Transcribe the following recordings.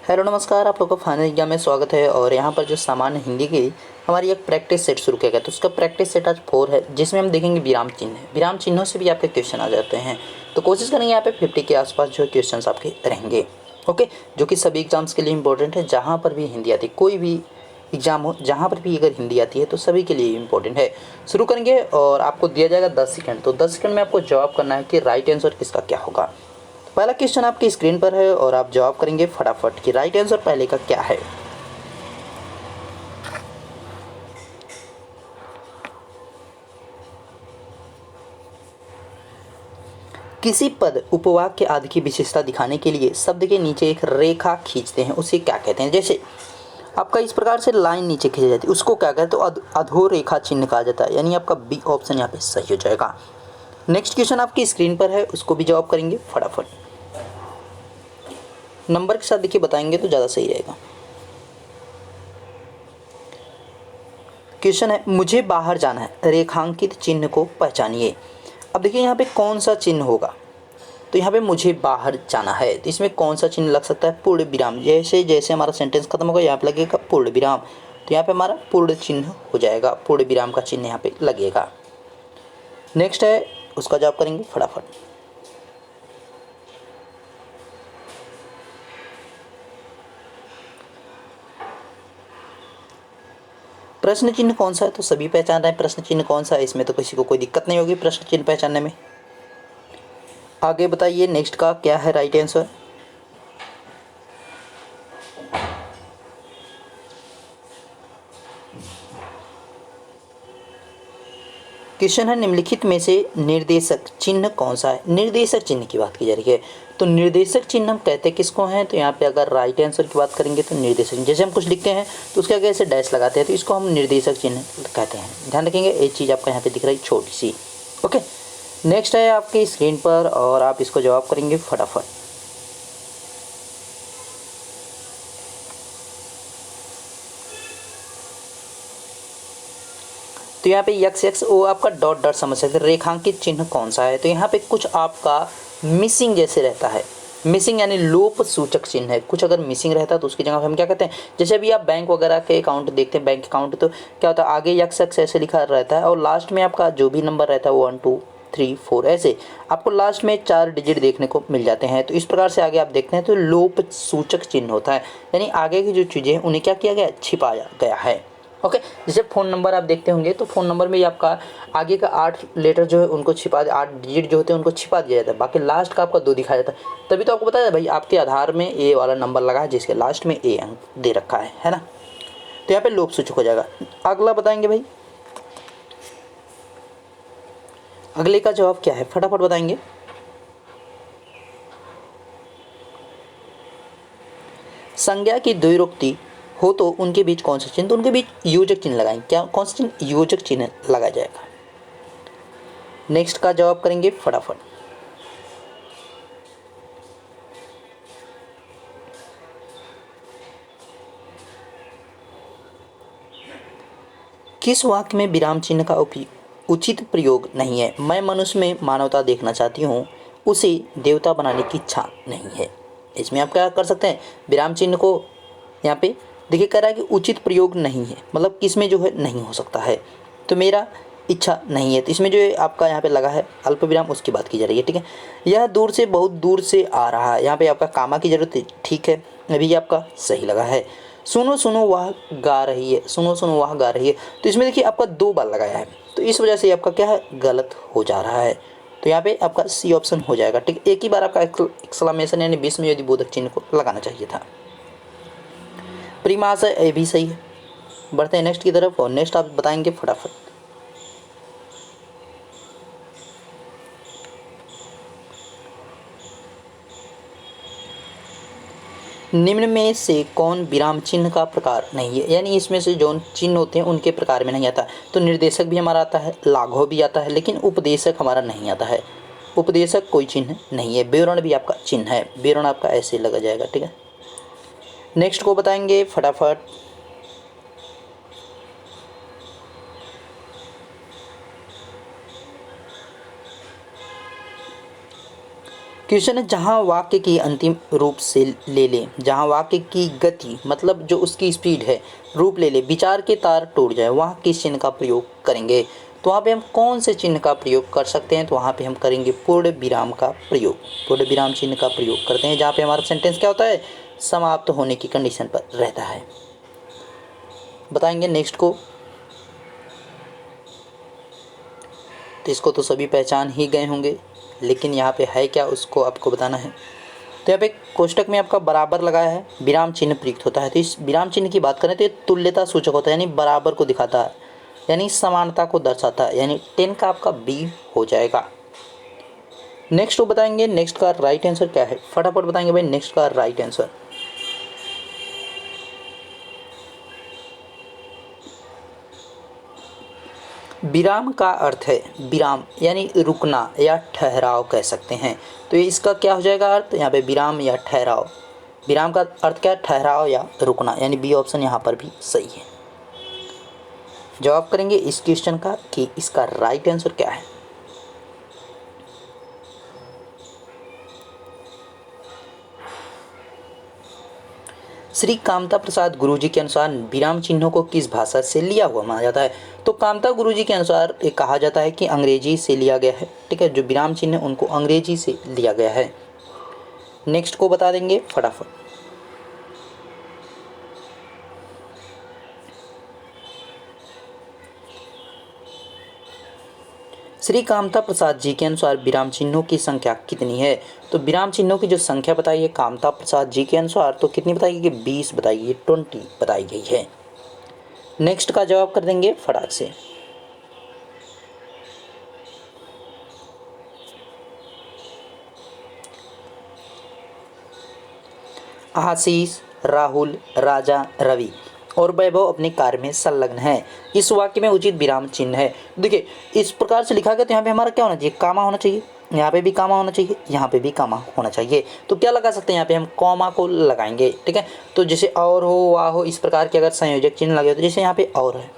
Hello नमस्कार, आप लोगों का फाइनल एग्जाम में स्वागत है। और यहाँ पर जो सामान्य हिंदी की हमारी एक प्रैक्टिस सेट शुरू किया गया, तो उसका प्रैक्टिस सेट आज 4 है, जिसमें हम देखेंगे विराम चिन्ह। विराम चिन्हों से भी आपके क्वेश्चन आ जाते हैं, तो कोशिश करेंगे यहाँ पे 50 के आसपास जो क्वेश्चन आपके रहेंगे। ओके, जो कि सभी एग्जाम्स के लिए इंपॉर्टेंट है। जहाँ पर भी हिंदी आती है, कोई भी एग्जाम हो, जहाँ पर भी अगर हिंदी आती है तो सभी के लिए इंपॉर्टेंट है। शुरू करेंगे और आपको दिया जाएगा 10 सेकंड। तो 10 सेकंड में आपको जवाब करना है कि राइट आंसर किसका क्या होगा। पहला क्वेश्चन आपकी स्क्रीन पर है और आप जवाब करेंगे फटाफट कि राइट आंसर पहले का क्या है। किसी पद उपवाक्य आदि की विशेषता दिखाने के लिए शब्द के नीचे एक रेखा खींचते हैं, उसे क्या कहते हैं। जैसे आपका इस प्रकार से लाइन नीचे खींची जाती है, उसको क्या कहते हैं, तो अधोरेखा चिन्ह कहा जाता है। यानी आपका बी ऑप्शन यहाँ पे सही हो जाएगा। नेक्स्ट क्वेश्चन आपकी स्क्रीन पर है, उसको भी जवाब करेंगे फटाफट। नंबर के साथ देखिए बताएंगे तो ज़्यादा सही रहेगा। क्वेश्चन है, मुझे बाहर जाना है, रेखांकित चिन्ह को पहचानिए। अब देखिए यहाँ पे कौन सा चिन्ह होगा। तो यहाँ पे मुझे बाहर जाना है, तो इसमें कौन सा चिन्ह लग सकता है, पूर्ण विराम। जैसे जैसे हमारा सेंटेंस खत्म होगा यहाँ पे लगेगा पूर्ण विराम, तो यहाँ पे हमारा पूर्ण चिन्ह हो जाएगा, पूर्ण विराम का चिन्ह यहाँ पे लगेगा। नेक्स्ट है, उसका जवाब करेंगे फटाफट। प्रश्न चिन्ह कौन सा है, तो सभी पहचान रहे हैं प्रश्न चिन्ह कौन सा है, इसमें तो किसी को कोई दिक्कत नहीं होगी प्रश्न चिन्ह पहचानने में। आगे बताइए नेक्स्ट का क्या है राइट आंसर। क्वेश्चन है, निम्नलिखित में से निर्देशक चिन्ह कौन सा है। निर्देशक चिन्ह की बात की जा रही है, तो निर्देशक चिन्ह हम कहते हैं किसको हैं, तो यहाँ पे अगर राइट आंसर की बात करेंगे तो निर्देशक, जैसे हम कुछ लिखते हैं तो उसके आगे ऐसे डैश लगाते हैं, तो इसको हम निर्देशक चिन्ह कहते हैं। ध्यान रखेंगे, एक चीज़ आपका यहाँ पे दिख रही है छोटी सी। ओके, नेक्स्ट है आपकी स्क्रीन पर और आप इसको जवाब करेंगे फटाफट। तो यहाँ पे यक्स यक्स वो आपका डॉट डॉट समझ सकते हैं। रेखांकित चिन्ह कौन सा है, तो यहाँ पे कुछ आपका मिसिंग जैसे रहता है। मिसिंग यानी लोप सूचक चिन्ह है। कुछ अगर मिसिंग रहता है तो उसकी जगह पे हम क्या कहते हैं, जैसे अभी आप बैंक वगैरह के अकाउंट देखते हैं, बैंक अकाउंट, तो क्या होता है आगे यक्स यक्स ऐसे लिखा रहता है और लास्ट में आपका जो भी नंबर रहता है 1 2 3 4 ऐसे आपको लास्ट में 4 डिजिट देखने को मिल जाते हैं। तो इस प्रकार से आगे आप देखते हैं तो लोप सूचक चिन्ह होता है, यानी आगे की जो चीज़ें हैं उन्हें क्या किया गया, छिपाया गया है। ओके, जैसे फ़ोन नंबर आप देखते होंगे तो फ़ोन नंबर में ही आपका आगे का 8 लेटर जो है उनको छिपा, 8 डिजिट जो होते हैं उनको छिपा दिया जाता है, बाकी लास्ट का आपका 2 दिखाया जाता है। तभी तो आपको पता है भाई आपके आधार में ए वाला नंबर लगा है जिसके लास्ट में ए अंक दे रखा है ना। तो यहाँ पे लोप सूचक हो जाएगा। अगला बताएंगे भाई, अगले का जवाब क्या है फटाफट बताएंगे। संज्ञा की द्विरुक्ति हो तो उनके बीच कौन सा चिन्ह, तो उनके बीच योजक चिन्ह लगाएंगे। क्या कौन सा चिन्ह, योजक चिन्ह लगाया जाएगा। नेक्स्ट का जवाब करेंगे फटाफट। किस वाक्य में विराम चिन्ह का उचित प्रयोग नहीं है। मैं मनुष्य में मानवता देखना चाहती हूँ, उसे देवता बनाने की इच्छा नहीं है। इसमें आप क्या कर सकते हैं, विराम चिन्ह को यहाँ पे देखिए कह रहा है कि उचित प्रयोग नहीं है, मतलब किसमें जो है नहीं हो सकता है, तो मेरा इच्छा नहीं है, तो इसमें जो है आपका यहाँ पे लगा है अल्प विराम, उसकी बात की जा रही है। ठीक है, यह दूर से बहुत दूर से आ रहा है, यहाँ पे आपका कामा की जरूरत है। ठीक है, अभी आपका सही लगा है। सुनो सुनो वह गा रही है, सुनो सुनो वह गा रही है, तो इसमें देखिए आपका 2 बार लगाया है, तो इस वजह से आपका क्या है, गलत हो जा रहा है। तो यहाँ पे आपका सी ऑप्शन हो जाएगा। ठीक, एक ही बार आपका एक्सक्लेमेशन यानी विस्मय यदि बोधक चिन्ह को लगाना चाहिए था। प्रीमास है, ये भी सही है। बढ़ते हैं नेक्स्ट की तरफ और नेक्स्ट आप बताएंगे फटाफट। निम्न में से कौन विराम चिन्ह का प्रकार नहीं है, यानी इसमें से जो चिन्ह होते हैं उनके प्रकार में नहीं आता। तो निर्देशक भी हमारा आता है, लाघव भी आता है, लेकिन उपदेशक हमारा नहीं आता है। उपदेशक कोई चिन्ह नहीं है। विवरण भी आपका चिन्ह है, विवरण आपका ऐसे लगा जाएगा। ठीक है, नेक्स्ट को बताएंगे फटाफट। क्वेश्चन है जहाँ वाक्य की अंतिम रूप से ले ले, जहाँ वाक्य की गति मतलब जो उसकी स्पीड है रूप ले ले, विचार के तार टूट जाए, वहाँ किस चिन्ह का प्रयोग करेंगे। तो वहाँ पे हम कौन से चिन्ह का प्रयोग कर सकते हैं, तो वहाँ पे हम करेंगे पूर्ण विराम का प्रयोग, पूर्ण विराम चिन्ह का प्रयोग करते हैं, जहाँ पे हमारा सेंटेंस क्या होता है, समाप्त होने की कंडीशन पर रहता है। बताएंगे नेक्स्ट को, तो इसको तो सभी पहचान ही गए होंगे, लेकिन यहाँ पे है क्या उसको आपको बताना है। तो यहाँ पे कोष्टक में आपका बराबर लगाया है, विराम चिन्ह प्रयुक्त होता है। तो इस विराम चिन्ह की बात करें तो ये तुल्यता सूचक होता है, यानी बराबर को दिखाता है, यानी समानता को दर्शाता है, यानी 10 का आपका बी हो जाएगा। नेक्स्ट वो बताएंगे नेक्स्ट का राइट आंसर क्या है, फटाफट बताएंगे भाई नेक्स्ट का राइट आंसर। विराम का अर्थ है, विराम यानी रुकना या ठहराव कह सकते हैं। तो ये इसका क्या हो जाएगा अर्थ, यहाँ पे विराम या ठहराव, विराम का अर्थ क्या है, ठहराव या रुकना, यानी बी ऑप्शन यहाँ पर भी सही है। जवाब करेंगे इस क्वेश्चन का कि इसका राइट आंसर क्या है। श्री कामता प्रसाद गुरुजी के अनुसार विराम चिन्हों को किस भाषा से लिया हुआ माना जाता है। तो कामता गुरुजी के अनुसार ये कहा जाता है कि अंग्रेजी से लिया गया है, ठीक है, जो विराम चिन्ह है उनको अंग्रेजी से लिया गया है। नेक्स्ट को बता देंगे फटाफट। श्री कामता प्रसाद जी के अनुसार विराम चिन्हों की संख्या कितनी है। तो विराम चिन्हों की जो संख्या बताई है कामता प्रसाद जी के अनुसार तो कितनी बताई गई, 20 बताई गई, 20 बताई गई है। नेक्स्ट का जवाब कर देंगे फटाक से। आशीष, राहुल, राजा, रवि और वैभव अपने कार्य में संलग्न है, इस वाक्य में उचित विराम चिन्ह है। देखिए इस प्रकार से लिखा गया तो यहाँ पे हमारा क्या होना चाहिए, कामा होना चाहिए, यहाँ पे भी कामा होना चाहिए, यहाँ पे भी कामा होना चाहिए। तो क्या लगा सकते हैं, यहाँ पे हम कॉमा को लगाएंगे, ठीक है। तो जैसे और हो वाह हो इस प्रकार के अगर संयोजक चिन्ह लगे तो जैसे यहाँ पे और है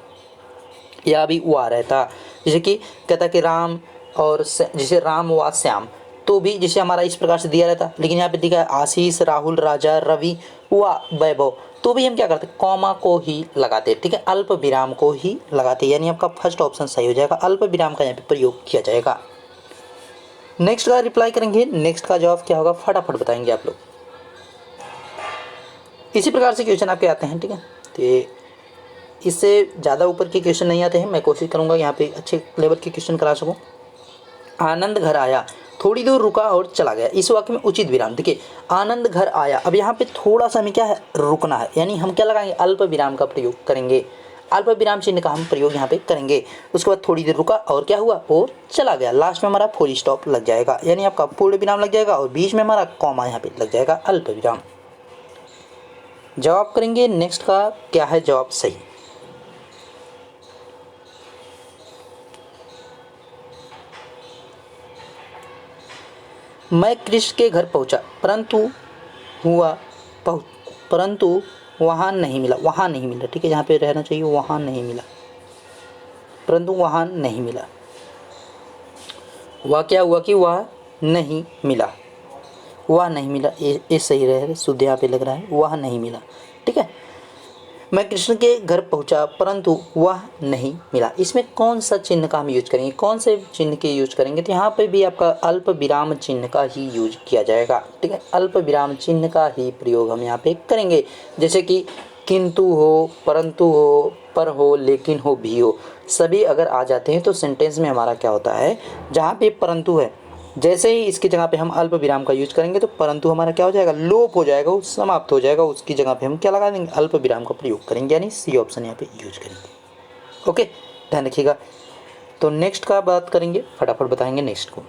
या भी वाह रहता, जैसे कि कहता कि राम और जैसे राम व श्याम, तो भी जैसे हमारा इस प्रकार से दिया रहता, लेकिन यहाँ पे दिखा है आशीष, राहुल, राजा, रवि व वैभव, तो भी हम क्या करते, कॉमा को ही लगाते, ठीक है, अल्प विराम को ही लगाते, यानी आपका फर्स्ट ऑप्शन सही हो जाएगा, अल्प विराम का यहाँ पे प्रयोग किया जाएगा। नेक्स्ट का रिप्लाई करेंगे, नेक्स्ट का जवाब क्या होगा फटाफट बताएंगे आप लोग। इसी प्रकार से क्वेश्चन आपके आते हैं, ठीक है, तो इससे ज़्यादा ऊपर के क्वेश्चन नहीं आते हैं, मैं कोशिश करूँगा यहाँ पे अच्छे लेवल के क्वेश्चन करा सकूँ। आनंद घर आया, थोड़ी दूर रुका और चला गया, इस वाक्य में उचित विराम। देखिए आनंद घर आया, अब यहाँ पे थोड़ा सा हमें क्या है, रुकना है, यानी हम क्या लगाएंगे, अल्प विराम का प्रयोग करेंगे, अल्प विराम चिन्ह का हम प्रयोग यहाँ पे करेंगे। उसके बाद थोड़ी देर रुका और क्या हुआ, और चला गया, लास्ट में हमारा फुल स्टॉप लग जाएगा, यानी आपका पूर्ण विराम लग जाएगा और बीच में हमारा कॉमा यहाँ पे लग जाएगा, अल्प विराम। जवाब करेंगे नेक्स्ट का क्या है जवाब सही। मैं कृष्ण के घर पहुंचा परंतु वहाँ नहीं मिला, वहाँ नहीं मिला, ठीक है, जहाँ पे रहना चाहिए वहाँ नहीं मिला, परंतु वहाँ नहीं मिला, वह क्या हुआ कि वह नहीं मिला, वह नहीं मिला, ये सही रहेगा, शुद्ध यहाँ पे लग रहा है, वह नहीं मिला, ठीक है। मैं कृष्ण के घर पहुंचा परंतु वह नहीं मिला, इसमें कौन सा चिन्ह का हम यूज करेंगे, कौन से चिन्ह के यूज करेंगे, तो यहाँ पे भी आपका अल्प विराम चिन्ह का ही यूज किया जाएगा, ठीक है, अल्प विराम चिन्ह का ही प्रयोग हम यहाँ पे करेंगे। जैसे कि किंतु हो, परंतु हो, पर हो, लेकिन हो, भी हो, सभी अगर आ जाते हैं तो सेंटेंस में हमारा क्या होता है, जहाँ पे परंतु है जैसे ही इसकी जगह पे हम अल्प विराम का यूज करेंगे तो परंतु हमारा क्या हो जाएगा, लोप हो जाएगा, समाप्त हो जाएगा, उसकी जगह पे हम क्या लगा देंगे, अल्प विराम का प्रयोग करेंगे, यानी सी ऑप्शन यहाँ पे यूज करेंगे। ओके, ध्यान रखिएगा। तो नेक्स्ट का बात करेंगे, फटाफट बताएंगे नेक्स्ट को।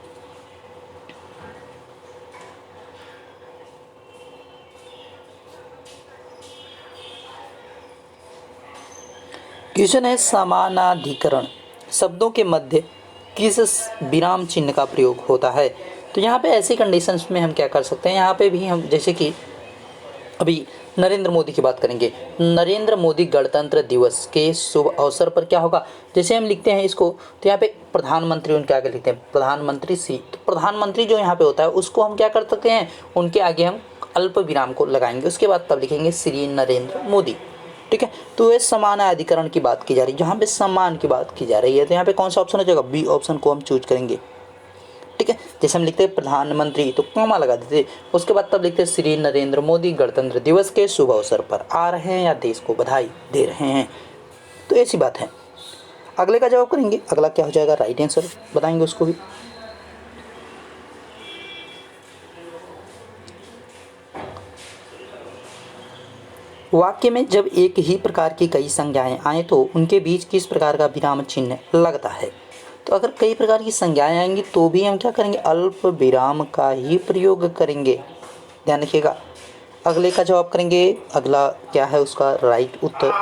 क्वेश्चन है समानाधिकरण शब्दों के मध्य किस विराम चिन्ह का प्रयोग होता है। तो यहाँ पे ऐसी कंडीशंस में हम क्या कर सकते हैं, यहाँ पे भी हम जैसे कि अभी नरेंद्र मोदी की बात करेंगे, नरेंद्र मोदी गणतंत्र दिवस के शुभ अवसर पर क्या होगा, जैसे हम लिखते हैं इसको तो यहाँ पे प्रधानमंत्री उनके आगे लिखते हैं प्रधानमंत्री श्री, तो प्रधानमंत्री जो यहाँ पे होता है उसको हम क्या कर सकते हैं, उनके आगे हम अल्प विराम को लगाएंगे, उसके बाद तब लिखेंगे श्री नरेंद्र मोदी। ठीक है, तो ये समानाधिकरण की बात की जा रही है, जहाँ पे सम्मान की बात की जा रही है, तो यहाँ पे कौन सा ऑप्शन हो जाएगा, बी ऑप्शन को हम चूज करेंगे। ठीक है, जैसे हम लिखते हैं प्रधानमंत्री तो कॉमा लगा देते, उसके बाद तब लिखते हैं श्री नरेंद्र मोदी गणतंत्र दिवस के शुभ अवसर पर आ रहे हैं या देश को बधाई दे रहे हैं, तो ऐसी बात है। अगले का जवाब करेंगे, अगला क्या हो जाएगा, राइट आंसर बताएंगे उसको भी। वाक्य में जब एक ही प्रकार की कई संज्ञाएं आए तो उनके बीच किस प्रकार का विराम चिन्ह लगता है, तो अगर कई प्रकार की संज्ञाएं आएंगी तो भी हम क्या करेंगे, अल्प विराम का ही प्रयोग करेंगे, ध्यान रखिएगा। अगले का जवाब करेंगे, अगला क्या है उसका राइट उत्तर,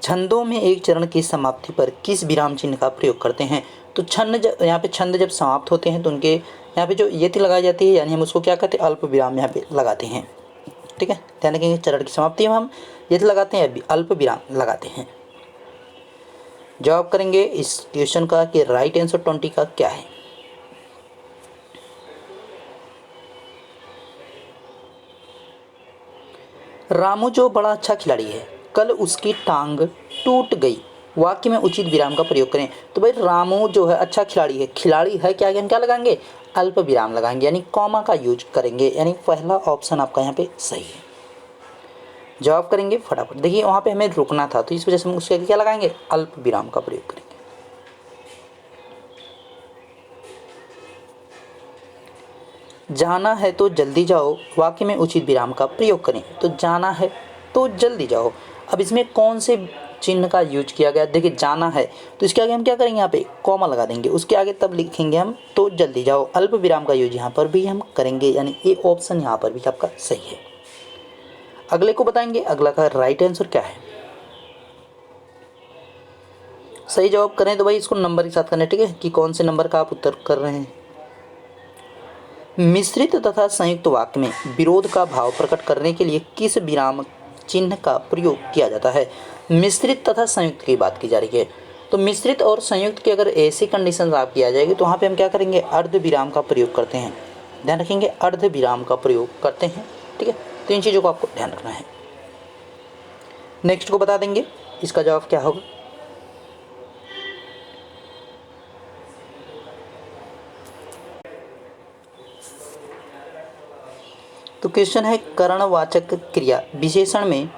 छंदों में एक चरण की समाप्ति पर किस विराम चिन्ह का प्रयोग करते हैं, तो छंद यहाँ पे छंद जब समाप्त होते हैं तो उनके यहाँ पे जो यति लगाई जाती है, यानी हम उसको क्या कहते हैं, अल्प विराम यहाँ पे लगाते हैं। ठीक है, ध्यान रखेंगे, चरण की समाप्ति में हम यति लगाते हैं, अल्प विराम लगाते हैं। जवाब करेंगे इस क्वेश्चन का कि राइट आंसर 20 का क्या है, रामू जो बड़ा अच्छा खिलाड़ी है, कल उसकी टांग टूट गई, वाक्य में उचित विराम का प्रयोग करें, तो भाई रामू जो है अच्छा खिलाड़ी है, खिलाड़ी है क्या, हम क्या लगाएंगे, अल्प विराम लगाएंगे, यानी कॉमा का यूज करेंगे, यानी पहला ऑप्शन आपका यहाँ पे सही है। जवाब करेंगे फटाफट, देखिए वहाँ पे हमें रुकना था तो इस वजह से हम उसके आगे क्या लगाएंगे, अल्प विराम का प्रयोग करेंगे। जाना है तो जल्दी जाओ, वाक्य में उचित विराम का प्रयोग करें, तो जाना है तो जल्दी जाओ, अब इसमें कौन से चिन्ह का यूज किया गया, देखिए जाना है तो इसके आगे हम क्या करेंगे, यहाँ पे कॉमा लगा देंगे, उसके आगे तब लिखेंगे हम तो जल्दी जाओ, अल्प विराम का यूज यहाँ पर भी हम करेंगे, यानी ए ऑप्शन यहाँ पर भी आपका सही है। अगले को बताएंगे, अगला का राइट आंसर क्या है, सही जवाब करें तो भाई इसको नंबर के साथ करना है, ठीक है, कि कौन से नंबर का आप उत्तर कर रहे हैं। मिश्रित तथा संयुक्त वाक्य में विरोध का भाव प्रकट करने के लिए किस विराम चिन्ह का प्रयोग किया जाता है, मिश्रित तथा संयुक्त की बात की जा रही है, तो मिश्रित और संयुक्त की अगर ऐसी कंडीशन आप किया जाएगी तो वहाँ पे हम क्या करेंगे, अर्ध विराम का प्रयोग करते हैं, ध्यान रखेंगे, अर्ध विराम का प्रयोग करते हैं। ठीक है, तो इन चीज़ों को आपको ध्यान रखना है। नेक्स्ट को बता देंगे, इसका जवाब क्या होगा, तो क्वेश्चन है कर्णवाचक क्रिया विशेषण में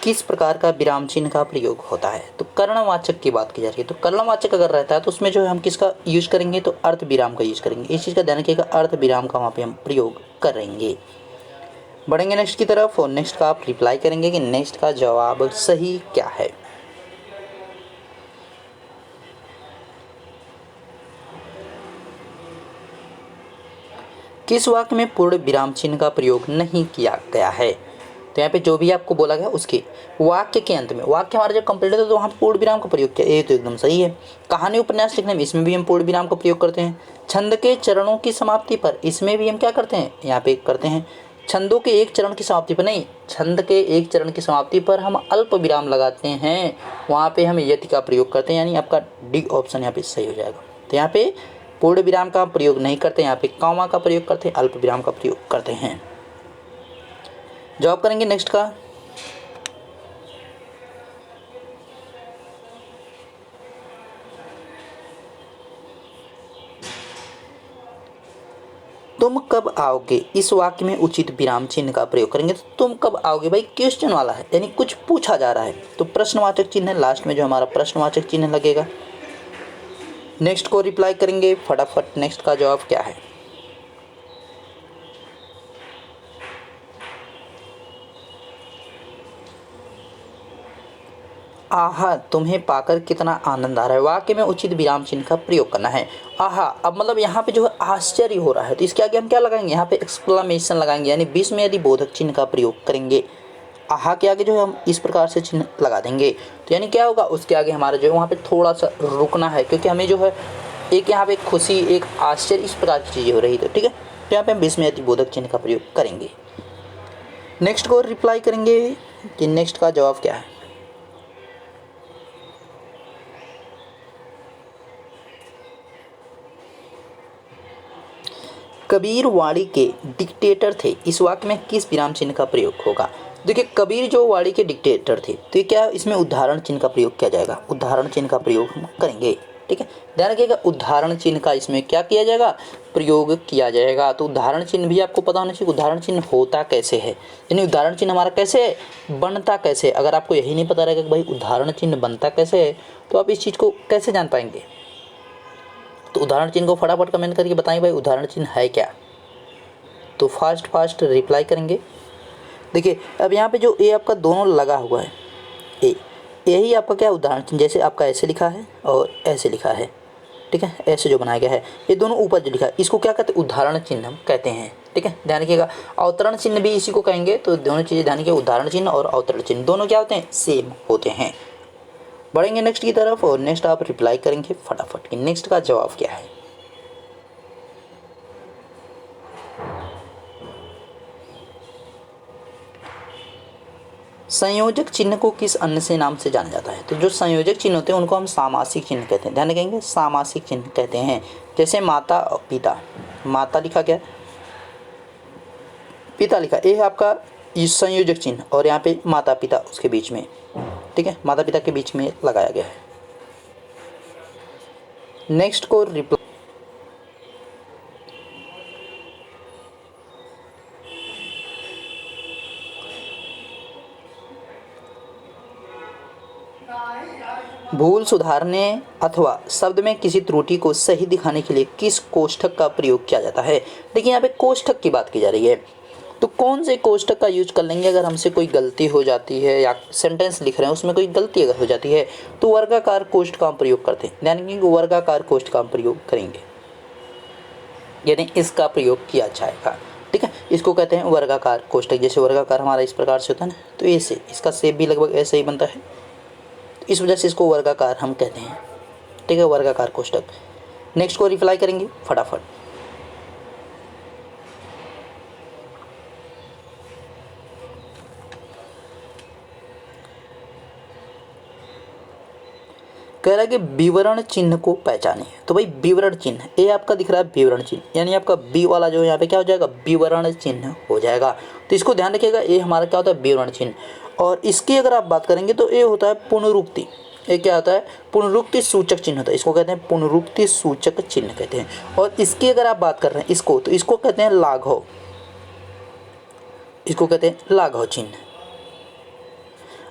किस प्रकार का विराम चिन्ह का प्रयोग होता है, तो कर्णवाचक की बात की जा रही है, तो कर्णवाचक अगर रहता है तो उसमें जो है हम किसका यूज करेंगे, तो अर्थ विराम का यूज करेंगे, इस चीज़ का ध्यान रखिएगा, अर्थ विराम का वहाँ पे हम प्रयोग करेंगे। बढ़ेंगे नेक्स्ट की तरफ और नेक्स्ट का आप रिप्लाई करेंगे कि नेक्स्ट का जवाब सही क्या है। किस वाक्य में पूर्ण विराम चिन्ह का प्रयोग नहीं किया गया है, तो यहाँ पे जो भी आपको बोला गया उसके वाक्य के अंत में, वाक्य हमारा जब कंप्लीट है तो वहाँ पूर्ण विराम का प्रयोग किया, ये तो एकदम सही है। कहानी उपन्यास लिखने में इसमें भी हम पूर्ण विराम का प्रयोग करते हैं। छंद के चरणों की समाप्ति पर इसमें भी हम क्या करते हैं, यहाँ पे करते हैं। छंदों के एक चरण की समाप्ति पर नहीं, छंद के एक चरण की समाप्ति पर हम अल्प विराम लगाते हैं, वहाँ पे हम यति का प्रयोग करते हैं, यानी आपका डी ऑप्शन यहाँ पे सही हो जाएगा। तो यहाँ पे पूर्ण विराम का प्रयोग नहीं करते, यहाँ पे कॉमा का प्रयोग करते हैं, अल्प विराम का प्रयोग करते हैं। जवाब करेंगे नेक्स्ट का, तुम कब आओगे, इस वाक्य में उचित विराम चिन्ह का प्रयोग करेंगे। तो तुम कब आओगे भाई क्वेश्चन वाला है, यानी कुछ पूछा जा रहा है, तो प्रश्नवाचक चिन्ह है, लास्ट में जो हमारा प्रश्नवाचक चिन्ह लगेगा। नेक्स्ट को रिप्लाई करेंगे फटाफट, नेक्स्ट का जवाब क्या है। आहा तुम्हें पाकर कितना आनंद आ रहा है, वाक्य में उचित विराम चिन्ह का प्रयोग करना है। आहा, अब मतलब यहाँ पे जो है आश्चर्य हो रहा है, तो इसके आगे हम क्या लगाएंगे, यहाँ पे एक्सक्लेमेशन लगाएंगे, यानी बीच में यदि बोधक चिन्ह का प्रयोग करेंगे। आहा के आगे जो है हम इस प्रकार से चिन्ह लगा देंगे, तो यानी क्या होगा, उसके आगे हमारा जो है वहाँ पे थोड़ा सा रुकना है, क्योंकि हमें जो है एक यहाँ पे खुशी, एक आश्चर्य, इस प्रकार की चीज़ें हो रही, तो ठीक है, तो यहाँ पे हम बीच में यदि बोधक चिन्ह का प्रयोग करेंगे। नेक्स्ट को रिप्लाई करेंगे, कि नेक्स्ट का जवाब क्या है। कबीर वाणी के डिक्टेटर थे, इस वाक्य में किस विराम चिन्ह का प्रयोग होगा। देखिए कबीर जो वाणी के डिक्टेटर थे तो ये क्या इसमें उदाहरण चिन्ह का प्रयोग किया जाएगा, उदाहरण चिन्ह का प्रयोग हम करेंगे। ठीक है, ध्यान रखिएगा उदाहरण चिन्ह का इसमें क्या किया जाएगा, प्रयोग किया जाएगा। तो उदाहरण चिन्ह भी आपको पता होना चाहिए, उदाहरण चिन्ह होता कैसे है, यानी उदाहरण चिन्ह हमारा कैसे है, बनता कैसे है। अगर आपको यही नहीं पता रहेगा कि भाई उदाहरण चिन्ह बनता कैसे है तो आप इस चीज़ को कैसे जान पाएंगे। तो उदाहरण चिन्ह को फटाफट कमेंट करके बताएं भाई उदाहरण चिन्ह है क्या। तो फास्ट रिप्लाई करेंगे। देखिए अब यहाँ पे जो ए आपका दोनों लगा हुआ है, ए यही आपका क्या उदाहरण चिन्ह, जैसे आपका ऐसे लिखा है और ऐसे लिखा है। ठीक है, ऐसे जो बनाया गया है ये दोनों ऊपर जो लिखा है इसको क्या कहते हैं, उदाहरण चिन्ह हम कहते हैं। ठीक है, ध्यान रखिएगा अवतरण चिन्ह भी इसी को कहेंगे। तो दोनों चीज़ें ध्यान रखिए, उदाहरण चिन्ह और अवतरण चिन्ह दोनों क्या होते हैं, सेम होते हैं। बढ़ेंगे नेक्स्ट की तरफ और नेक्स्ट आप रिप्लाई करेंगे फटाफट कि नेक्स्ट का जवाब क्या है। संयोजक चिन्ह को किस अन्य से नाम से जाना जाता है। तो जो संयोजक चिन्ह होते हैं उनको हम सामासिक चिन्ह कहते हैं। ध्यान रखेंगे सामासिक चिन्ह कहते हैं। जैसे माता और पिता, माता लिखा क्या, पिता लिखा, ये है आपका इस संयोजक चिन्ह और यहाँ पे माता पिता उसके बीच में। ठीक है, माता पिता के बीच में लगाया गया है। नेक्स्ट को रिप्लाई, भूल सुधारने अथवा शब्द में किसी त्रुटि को सही दिखाने के लिए किस कोष्ठक का प्रयोग किया जाता है। देखिए यहाँ पे कोष्ठक की बात की जा रही है, तो कौन से कोष्ठक का यूज कर लेंगे अगर हमसे कोई गलती हो जाती है या सेंटेंस लिख रहे हैं उसमें कोई गलती अगर हो जाती है तो वर्गाकार कोष्ठ का हम प्रयोग करते हैं। ध्यान रखिए वर्गाकार कोष्ठ का हम प्रयोग करेंगे, यानी इसका प्रयोग किया जाएगा। ठीक है, इसको कहते हैं वर्गाकार कोष्ठक। जैसे वर्गाकार हमारा इस प्रकार से होता है ना, तो ऐसे इसका शेप भी लगभग ऐसे ही बनता है, तो इस वजह से इसको वर्गाकार हम कहते हैं। ठीक है, वर्गाकार कोष्ठक। नेक्स्ट को रिप्लाई करेंगे फटाफट। कह रहा है कि विवरण चिन्ह को पहचाने। तो भाई विवरण चिन्ह ये आपका दिख रहा है विवरण चिन्ह, यानी आपका बी वाला जो यहाँ पे क्या हो जाएगा, विवरण चिन्ह हो जाएगा। तो इसको ध्यान रखिएगा, ये हमारा क्या होता है, विवरण चिन्ह। और इसकी अगर आप बात करेंगे तो ये होता है पुनरुक्ति। ये क्या होता है, पुनरुक्ति सूचक चिन्ह होता है, इसको कहते हैं पुनरुक्ति सूचक चिन्ह कहते हैं। और इसकी अगर आप बात कर रहे हैं इसको, तो इसको कहते हैं लाघव, इसको कहते हैं लाघव चिन्ह।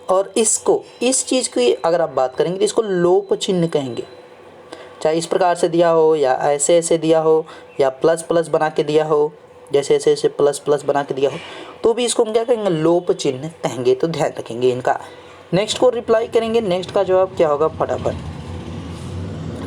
और इसको, इस चीज़ की अगर आप बात करेंगे तो इसको लोप चिन्ह कहेंगे। चाहे इस प्रकार से दिया हो या ऐसे ऐसे दिया हो या प्लस प्लस बना के दिया हो, जैसे ऐसे ऐसे प्लस प्लस बना के दिया हो, तो भी इसको हम क्या कहेंगे, लोप चिन्ह कहेंगे। तो ध्यान रखेंगे इनका। नेक्स्ट को रिप्लाई करेंगे, नेक्स्ट का जवाब क्या होगा फटाफट।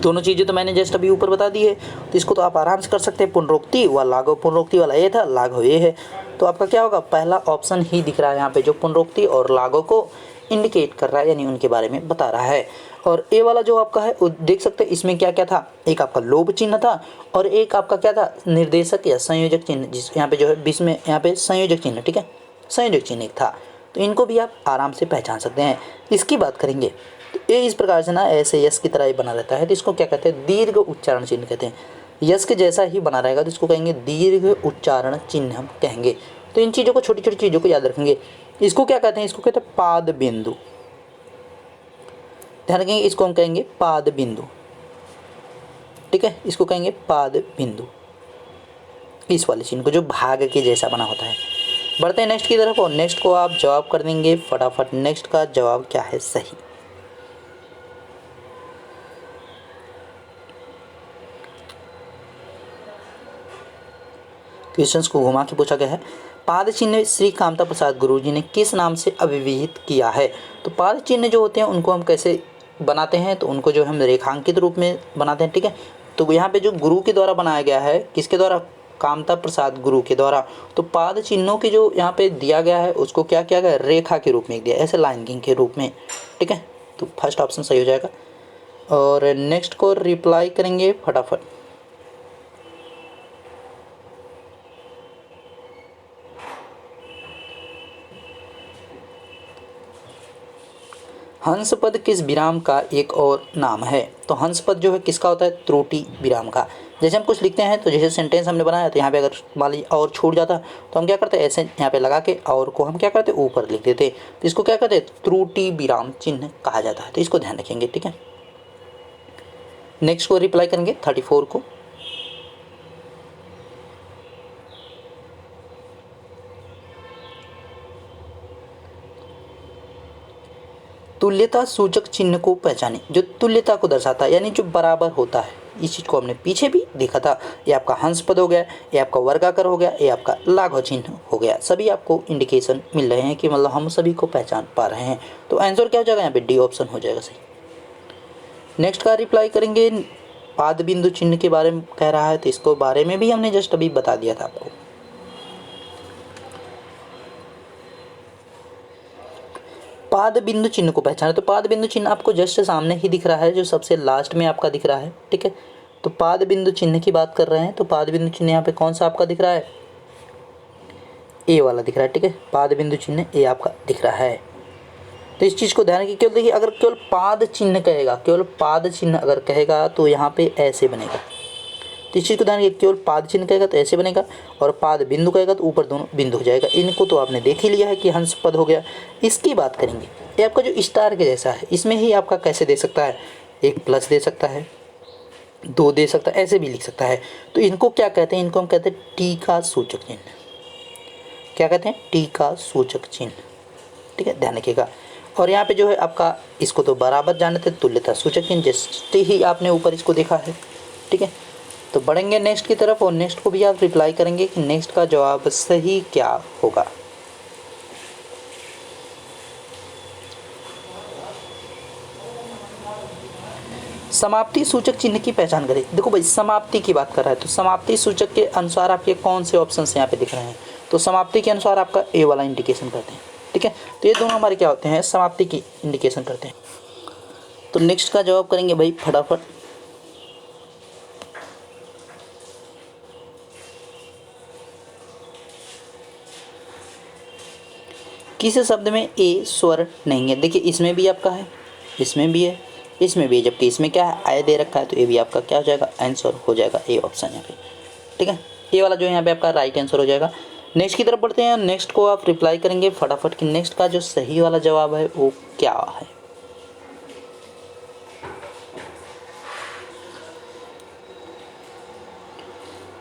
दोनों चीज़ें तो मैंने जस्ट अभी ऊपर बता दी है, तो इसको तो आप आराम से कर सकते हैं। पुनरुक्ति व लाघव, पुनरुक्ति वाला ये था, लाघव ये है। तो आपका क्या होगा, पहला ऑप्शन ही दिख रहा है यहाँ पे, जो पुनरुक्ति और लाघव को इंडिकेट कर रहा है, यानी उनके बारे में बता रहा है। और ए वाला जो आपका है वो देख सकते हैं, इसमें क्या क्या था, एक आपका लोभ चिन्ह था और एक आपका क्या था, निर्देशक या संयोजक चिन्ह, जिस यहाँ पे जो है बीच में यहाँ पे संयोजक चिन्ह। ठीक है, संयोजक चिन्ह एक था। तो इनको भी आप आराम से पहचान सकते हैं। इसकी बात करेंगे तो ये इस प्रकार से ना ऐसे यश की तरह ही बना रहता है, तो इसको क्या कहते हैं, दीर्घ उच्चारण चिन्ह कहते हैं। यश के जैसा ही बना रहेगा तो इसको कहेंगे दीर्घ उच्चारण चिन्ह हम कहेंगे। तो इन चीज़ों को, छोटी छोटी चीज़ों को याद रखेंगे। इसको क्या कहते हैं, इसको कहते हैं पाद बिंदु। ध्यान रखेंगे, इसको हम कहेंगे पाद बिंदु। ठीक है, इसको कहेंगे पाद बिंदु, इस वाले चिन्ह को जो भाग के जैसा बना होता है। बढ़ते हैं नेक्स्ट की तरफ और नेक्स्ट को आप जवाब कर देंगे फटाफट। नेक्स्ट का जवाब क्या है सही। क्वेश्चंस को घुमा के पूछा गया है, पाद चिन्ह श्री कामता प्रसाद गुरु जी ने किस नाम से अभिहित किया है। तो पाद चिन्ह जो होते हैं उनको हम कैसे बनाते हैं, तो उनको जो हम रेखांकित रूप में बनाते हैं। ठीक है, तो यहाँ पे जो गुरु के द्वारा बनाया गया है, किसके द्वारा, कामता प्रसाद गुरु के द्वारा। तो पाद चिन्हों की जो यहाँ पे दिया गया है उसको क्या किया गया, रेखा के रूप में दिया, ऐसे लाइनिंग के रूप में। ठीक है, तो फर्स्ट ऑप्शन सही हो जाएगा। और नेक्स्ट को रिप्लाई करेंगे फटाफट। हंस पद किस विराम का एक और नाम है? तो हंस पद जो है किसका होता है? त्रुटि विराम का। जैसे हम कुछ लिखते हैं तो जैसे सेंटेंस हमने बनाया तो यहाँ पे अगर मान लीजिए और छूट जाता तो हम क्या करते हैं, ऐसे यहाँ पे लगा के और को हम क्या करते ऊपर लिख देते, तो इसको क्या कहते हैं? त्रुटि विराम चिन्ह कहा जाता है। तो इसको ध्यान रखेंगे, ठीक है। नेक्स्ट को रिप्लाई करेंगे 34 को। तुल्यता सूचक चिन्ह को पहचाने, जो तुल्यता को दर्शाता है यानी जो बराबर होता है। इस चीज़ को हमने पीछे भी देखा था। ये आपका हंस पद हो गया, ये आपका वर्गाकार हो गया, ये आपका लाघव चिन्ह हो गया। सभी आपको इंडिकेशन मिल रहे हैं कि मतलब हम सभी को पहचान पा रहे हैं। तो आंसर क्या हो जाएगा? यहाँ पे डी ऑप्शन हो जाएगा सही। नेक्स्ट का रिप्लाई करेंगे, पाद बिंदु चिन्ह के बारे में कह रहा है, तो इसको बारे में भी हमने जस्ट अभी बता दिया था आपको। पाद बिंदु चिन्ह को पहचाने, तो पाद बिंदु चिन्ह आपको जस्ट सामने ही दिख रहा है, जो सबसे लास्ट में आपका दिख रहा है, ठीक है। तो पाद बिंदु चिन्ह की बात कर रहे हैं, तो पाद बिंदु चिन्ह यहाँ पे कौन सा आपका दिख रहा है? ए वाला दिख रहा है, ठीक है। पाद बिंदु चिन्ह ए आपका दिख रहा है। तो इस चीज़ को ध्यान रखिए, केवल देखिए अगर केवल पाद चिन्ह कहेगा, केवल पाद चिन्ह अगर कहेगा तो यहाँ पे ऐसे बनेगा। तो इस चीज़ को ध्यान रखिए, केवल पाद चिन्ह कहेगा तो ऐसे बनेगा, और पाद बिंदु कहेगा तो ऊपर दोनों बिंदु हो जाएगा। इनको तो आपने देख ही लिया है कि हंस पद हो गया। इसकी बात करेंगे, ये आपका जो स्टार के जैसा है, इसमें ही आपका कैसे दे सकता है? एक प्लस दे सकता है, 2 दे सकता है, ऐसे भी लिख सकता है। तो इनको क्या कहते हैं? इनको हम कहते हैं टीका सूचक चिन्ह। क्या कहते हैं? टीका सूचक चिन्ह, ठीक है, ध्यान रखिएगा। और यहाँ पे जो है आपका, इसको तो बराबर जानते थे, तुल्यता सूचक चिन्ह, जैसे ही आपने ऊपर इसको देखा है, ठीक है। तो बढ़ेंगे नेक्स्ट की तरफ, और नेक्स्ट को भी आप रिप्लाई करेंगे कि नेक्स्ट का जवाब सही क्या होगा। समाप्ति सूचक चिन्ह की पहचान करें। देखो भाई, समाप्ति की बात कर रहा है, तो समाप्ति सूचक के अनुसार आपके कौन से ऑप्शन यहाँ पे दिख रहे हैं? तो समाप्ति के अनुसार आपका ए वाला इंडिकेशन करते हैं, ठीक है। तो ये दोनों हमारे क्या होते हैं? समाप्ति की इंडिकेशन करते हैं। तो नेक्स्ट का जवाब करेंगे भाई फटाफट। किस शब्द में ए स्वर नहीं है? देखिए इसमें भी आपका है, इसमें भी है, इसमें भी है, जबकि इसमें क्या है? आय दे रखा है, तो ये भी आपका क्या हो जाएगा? आंसर हो जाएगा ए ऑप्शन यहाँ पे, ठीक है। ए वाला जो है यहाँ पे आपका राइट आंसर हो जाएगा। नेक्स्ट की तरफ बढ़ते हैं। नेक्स्ट को आप रिप्लाई करेंगे फटाफट कि नेक्स्ट का जो सही वाला जवाब है वो क्या है।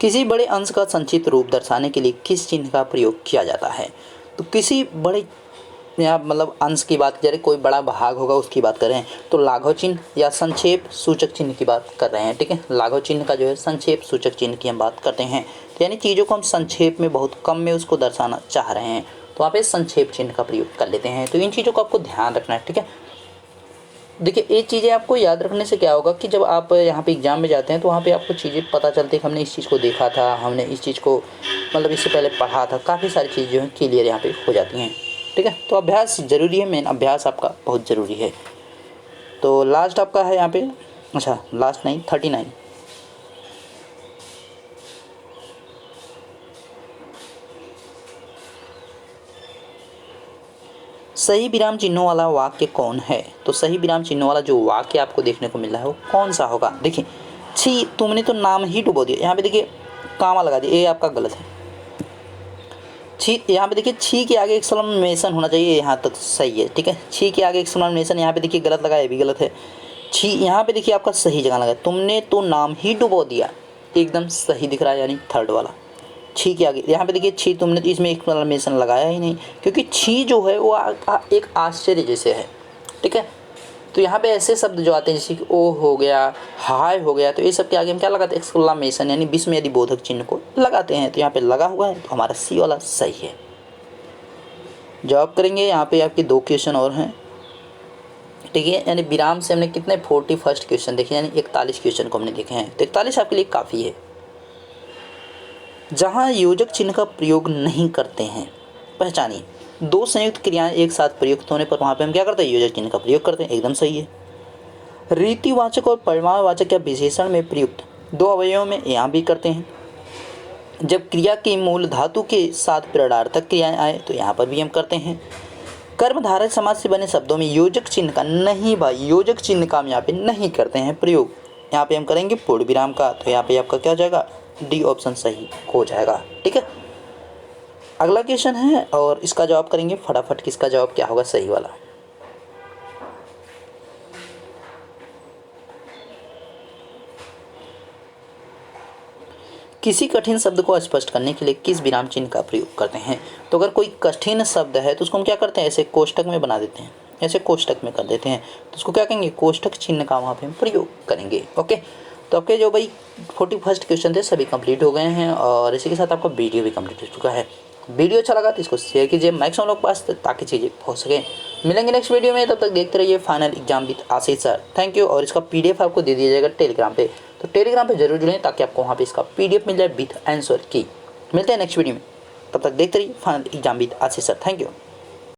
किसी बड़े अंश का संक्षिप्त रूप दर्शाने के लिए किस चिन्ह का प्रयोग किया जाता है? तो किसी बड़े या मतलब अंश की बात करें, कोई बड़ा भाग होगा उसकी बात कर रहे हैं, तो लाघव चिन्ह या संक्षेप सूचक चिन्ह की बात कर रहे हैं, ठीक है। लाघव चिन्ह का जो है संक्षेप सूचक चिन्ह की हम बात करते हैं, तो यानी चीज़ों को हम संक्षेप में, बहुत कम में उसको दर्शाना चाह रहे हैं, तो वहाँ पे संक्षेप चिन्ह का प्रयोग कर लेते हैं। तो इन चीज़ों को आपको ध्यान रखना है, ठीक है। देखिए ये चीज़ें आपको याद रखने से क्या होगा कि जब आप यहाँ पे एग्ज़ाम में जाते हैं तो वहाँ पे आपको चीज़ें पता चलती है कि हमने इस चीज़ को देखा था, हमने इस चीज़ को मतलब इससे पहले पढ़ा था, काफ़ी सारी चीज़ें जो हैं क्लियर यहाँ पे हो जाती हैं, ठीक है। तो अभ्यास ज़रूरी है, मेन अभ्यास आपका बहुत ज़रूरी है। तो लास्ट आपका है यहाँ पे, अच्छा लास्ट नहीं, 39। सही विराम चिन्हों वाला वाक्य कौन है? तो सही विराम चिन्हों वाला जो वाक्य आपको देखने को मिल रहा है वो कौन सा होगा? देखिए, छी तुमने तो नाम ही डुबो दिया, यहाँ पे देखिए कामा लगा दिया, ये आपका गलत है। छी, यहाँ पे देखिए छी के आगे एक्सक्लेमेशन होना चाहिए, यहाँ तक सही है, ठीक है। छी के आगे एक्सक्लेमेशन यहाँ पे देखिए गलत लगा, ये भी गलत है। छी यहाँ पे देखिए आपका सही जगह लगा, तुमने तो नाम ही डुबो दिया, एकदम सही दिख रहा है, यानी थर्ड वाला। छी के आगे यहाँ पे देखिए छी तुमने, तो इसमें एक्सक्लेमेशन लगाया ही नहीं, क्योंकि छी जो है वो एक आश्चर्य जैसे है, ठीक है। तो यहाँ पे ऐसे शब्द जो आते हैं जैसे कि ओ हो गया, हाय हो गया, तो ये सब के आगे हम क्या लगाते हैं? एक्सक्लेमेशन, यानी विस्मयदी बोधक चिन्ह को लगाते हैं। तो यहाँ पे लगा हुआ है, तो हमारा सी वाला सही है। जवाब करेंगे यहाँ पे आपके 2 क्वेश्चन और हैं, ठीक है। यानी विराम से हमने कितने 41 क्वेश्चन देखे, यानी 41 क्वेश्चन को हमने देखे हैं, तो 41 आपके लिए काफ़ी है। जहाँ योजक चिन्ह का प्रयोग नहीं करते हैं, पहचानिए। 2 संयुक्त क्रियाएं एक साथ प्रयुक्त होने पर वहाँ पे हम क्या करते हैं? योजक चिन्ह का प्रयोग करते हैं, एकदम सही है। रीतिवाचक और परिमाणवाचक या विशेषण में प्रयुक्त 2 अवयवों में यहाँ भी करते हैं। जब क्रिया की मूल धातु के साथ प्रणार्थक क्रियाएं आए तो यहाँ पर भी हम करते हैं। कर्मधारय समास से बने शब्दों में योजक चिन्ह का नहीं भाई, योजक चिन्ह का हम यहाँ पे नहीं करते हैं प्रयोग। यहाँ पे हम करेंगे पूर्ण विराम का, तो यहाँ पे आपका क्या हो जाएगा, डी ऑप्शन सही हो जाएगा। ठीक है, अगला क्वेश्चन है और इसका जवाब करेंगे फटाफट, किसका जवाब क्या होगा सही वाला। किसी कठिन शब्द को स्पष्ट करने के लिए किस विराम चिन्ह का प्रयोग करते हैं। तो अगर कोई कठिन शब्द है तो उसको हम क्या करते हैं, ऐसे कोष्टक में बना देते हैं, ऐसे कोष्टक में कर देते हैं, तो उसको क्या कहेंगे, कोष्टक चिन्ह का वहाँ पे हम प्रयोग करेंगे। ओके, तो आपके जो भाई 41 क्वेश्चन थे सभी कंप्लीट हो गए हैं और इसी के साथ आपका वीडियो भी कंप्लीट हो चुका है। वीडियो अच्छा लगा तो इसको शेयर कीजिए मैक्सिमम लोग पास ताकि चीज़ें हो सके। मिलेंगे नेक्स्ट वीडियो में, तब तक देखते रहिए final exam with Ashish sir. Thank you. और इसका PDF आपको दे दिया जाएगा टेलीग्राम पे, तो टेलीग्राम पे जरूर जुड़ें ताकि आपको वहाँ पे इसका PDF मिल जाए विद आंसर की। मिलते हैं नेक्स्ट वीडियो में, तब तक देखते रहिए final exam with Ashish sir. Thank you.